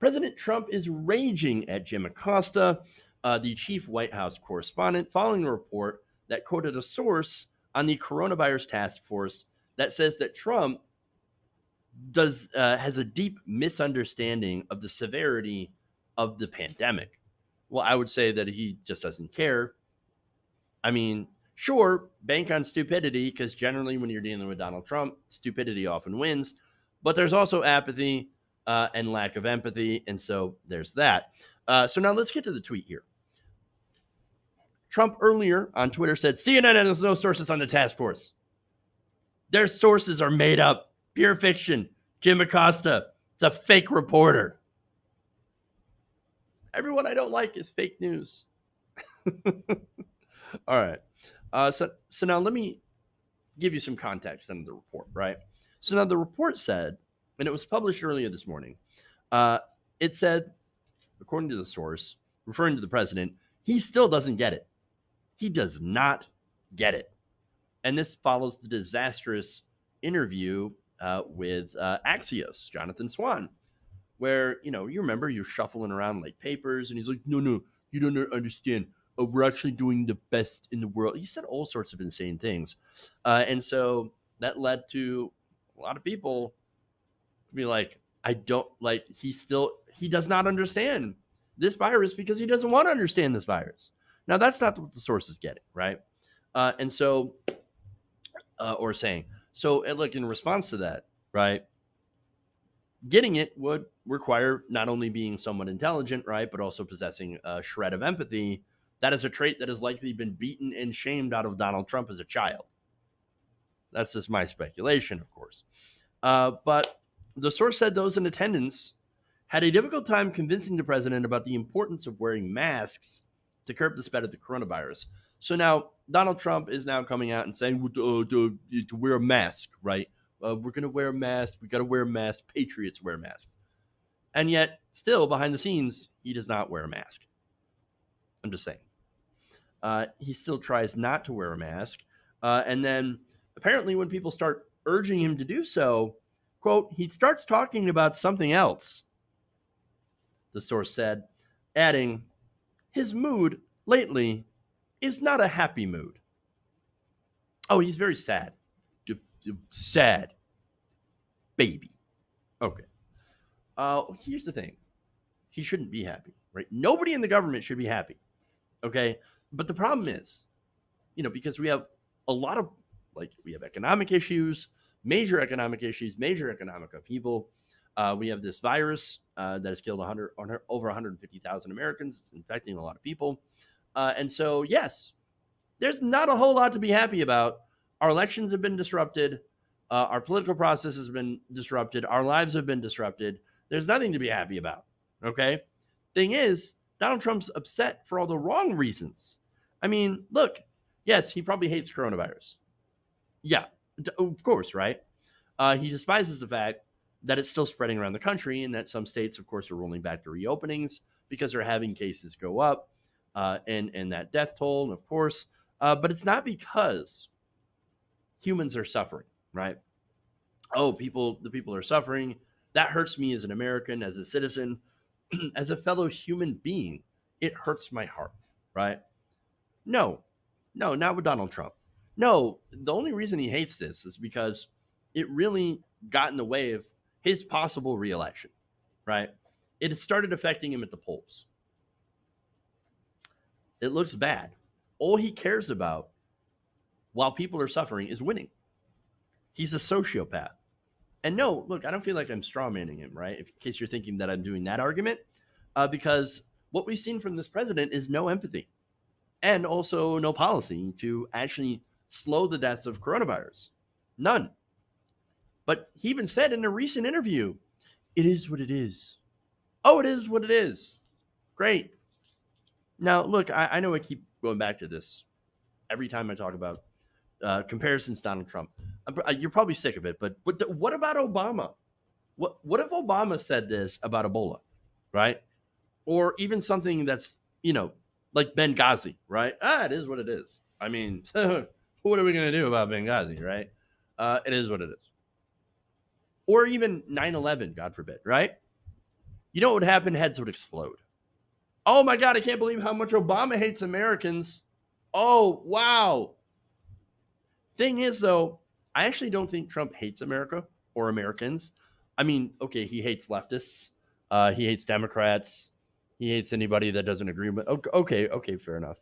President Trump is raging at Jim Acosta, the chief White House correspondent, following a report that quoted a source on the coronavirus task force that says that Trump has a deep misunderstanding of the severity of the pandemic. Well, I would say that he just doesn't care. I mean, sure, bank on stupidity, because generally when you're dealing with Donald Trump, stupidity often wins. But there's also apathy and lack of empathy. And so there's that. So now let's get to the tweet here. Trump earlier on Twitter said, CNN has no sources on the task force. Their sources are made up. Pure fiction. Jim Acosta, it's a fake reporter. Everyone I don't like is fake news. All right. So now let me give you some context on the report, right? So now the report said, and it was published earlier this morning, it said, according to the source, referring to the president, he still doesn't get it. He does not get it. And this follows the disastrous interview with Axios, Jonathan Swan, where, you remember you're shuffling around like papers, and he's like, no, you don't understand. We're actually doing the best in the world. He said all sorts of insane things. And so that led to a lot of people to be like, he does not understand this virus because he doesn't want to understand this virus. Now, that's not what the source is getting, right? Or saying. So, look, in response to that, right, getting it would require not only being somewhat intelligent, right, but also possessing a shred of empathy. That is a trait that has likely been beaten and shamed out of Donald Trump as a child. That's just my speculation, of course. But the source said those in attendance had a difficult time convincing the president about the importance of wearing masks to curb the spread of the coronavirus. So now Donald Trump is now coming out and saying to wear a mask, right? We're going to wear a mask. We got to wear a mask. Patriots wear masks. And yet, still behind the scenes, he does not wear a mask. I'm just saying. He still tries not to wear a mask. And then apparently when people start urging him to do so, quote, he starts talking about something else, the source said, adding, his mood lately is not a happy mood. Oh, he's very sad. Sad. Baby. Okay. Here's the thing. He shouldn't be happy, right? Nobody in the government should be happy. Okay. But the problem is, because we have a lot of, we have economic issues, major economic upheaval. We have this virus that has killed over 150,000 Americans. It's infecting a lot of people. And so, yes, there's not a whole lot to be happy about. Our elections have been disrupted. Our political process has been disrupted. Our lives have been disrupted. There's nothing to be happy about. Okay. Thing is, Donald Trump's upset for all the wrong reasons. I mean, look, yes, he probably hates coronavirus. Yeah, of course, right? He despises the fact that it's still spreading around the country and that some states, of course, are rolling back the reopenings because they're having cases go up and that death toll, of course. But it's not because humans are suffering, right? Oh, the people are suffering. That hurts me as an American, as a citizen, as a fellow human being. It hurts my heart, right? No, not with Donald Trump. No, the only reason he hates this is because it really got in the way of his possible reelection, right? It has started affecting him at the polls. It looks bad. All he cares about while people are suffering is winning. He's a sociopath. And no, look, I don't feel like I'm strawmanning him, right? In case you're thinking that I'm doing that argument, because what we've seen from this president is no empathy and also no policy to actually slow the deaths of coronavirus. None. But he even said in a recent interview, it is what it is. Oh, it is what it is. Great. Now, look, I know I keep going back to this every time I talk about comparisons to Donald Trump. You're probably sick of it, but what about Obama? What if Obama said this about Ebola, right? Or even something that's, like Benghazi, right? It is what it is. I mean, what are we going to do about Benghazi, right? It is what it is. Or even 9/11, God forbid, right? You know what would happen? Heads would explode. Oh my God, I can't believe how much Obama hates Americans. Oh, wow. Thing is, though, I actually don't think Trump hates America or Americans. I mean, okay, he hates leftists, he hates Democrats, he hates anybody that doesn't agree. But okay, fair enough.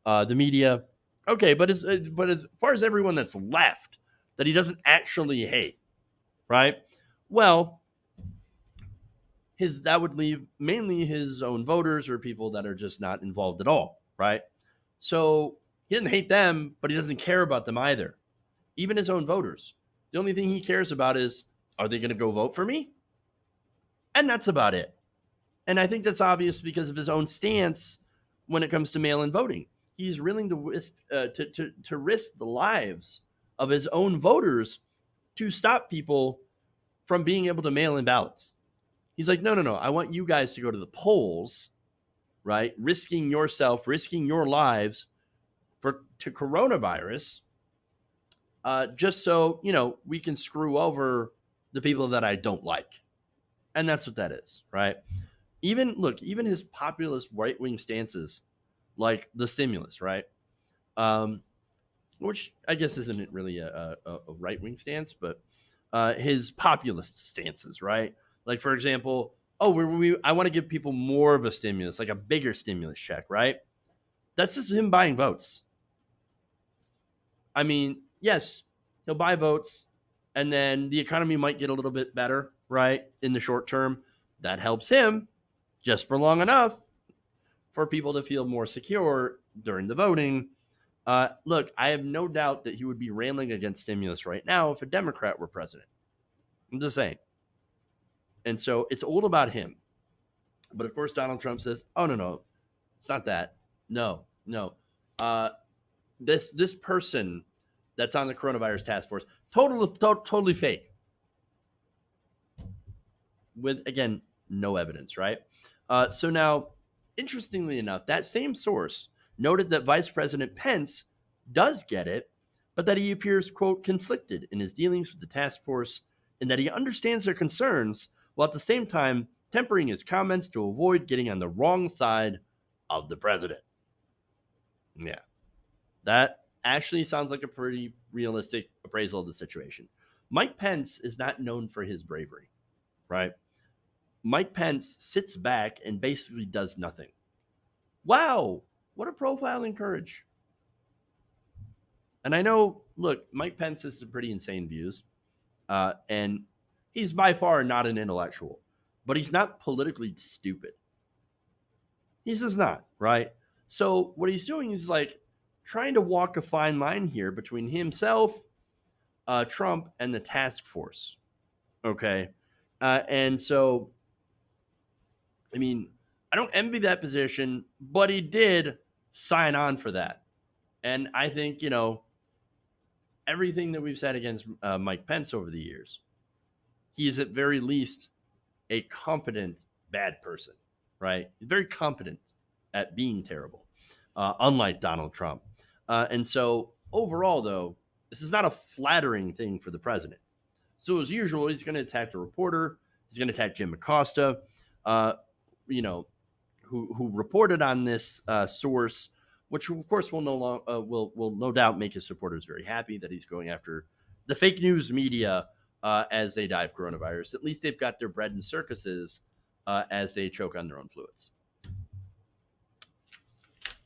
The media, okay, but as far as everyone that's left that he doesn't actually hate, right? Well, his that would leave mainly his own voters or people that are just not involved at all, right? So he doesn't hate them, but he doesn't care about them either. Even his own voters. The only thing he cares about is, are they going to go vote for me? And that's about it. And I think that's obvious because of his own stance when it comes to mail-in voting. He's willing to risk the lives of his own voters to stop people from being able to mail in ballots. He's like, no. I want you guys to go to the polls, right? Risking yourself, risking your lives to coronavirus, just so, we can screw over the people that I don't like. And that's what that is, right? Even his populist right-wing stances, like the stimulus, right? Which I guess isn't really a right-wing stance, but his populist stances, right? Like, for example, I want to give people more of a stimulus, like a bigger stimulus check, right? That's just him buying votes. I mean, yes, he'll buy votes, and then the economy might get a little bit better, right? In the short term, that helps him just for long enough for people to feel more secure during the voting. Look, I have no doubt that he would be railing against stimulus right now if a Democrat were president. I'm just saying. And so it's all about him. But of course, Donald Trump says, "Oh no, it's not that. No. This person that's on the coronavirus task force, totally fake." With, again, no evidence, right? So now, interestingly enough, that same source noted that Vice President Pence does get it, but that he appears, quote, conflicted in his dealings with the task force and that he understands their concerns while at the same time tempering his comments to avoid getting on the wrong side of the president. Yeah, that actually sounds like a pretty realistic appraisal of the situation. Mike Pence is not known for his bravery, right? Mike Pence sits back and basically does nothing. Wow, what a profile in courage. And I know, look, Mike Pence has some pretty insane views, and he's by far not an intellectual, but he's not politically stupid. He's just not, right? So what he's doing is like trying to walk a fine line here between himself, Trump, and the task force. Okay. And so, I mean, I don't envy that position, but he did sign on for that. And I think, everything that we've said against Mike Pence over the years, he is at very least a competent bad person, right? He's very competent at being terrible, unlike Donald Trump. And so overall, though, this is not a flattering thing for the president. So as usual, he's going to attack the reporter. He's going to attack Jim Acosta, who reported on this source, which of course will no doubt make his supporters very happy that he's going after the fake news media as they die of coronavirus. At least they've got their bread and circuses as they choke on their own fluids.